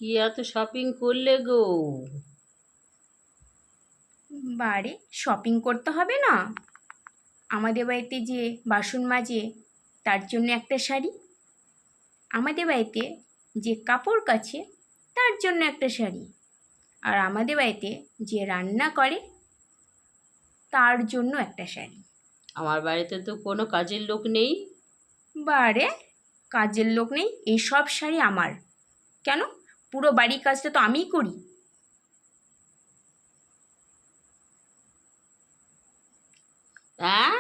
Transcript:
কি এত শপিং করলে গো? বারে শপিং করতে হবে না? আমাদের বাড়িতে যে বাসন মাজে তার জন্য একটা শাড়ি, আমাদের বাড়িতে যে কাপড় কাচে তার জন্য একটা শাড়ি, আর আমাদের বাড়িতে যে রান্না করে তার জন্য একটা শাড়ি। আমার বাড়িতে তো কোনো কাজের লোক নেই। বারে কাজের লোক নেই, এই সব শাড়ি আমার। কেন? পুরো বাড়ির কাজটা তো আমিই করি। হ্যাঁ,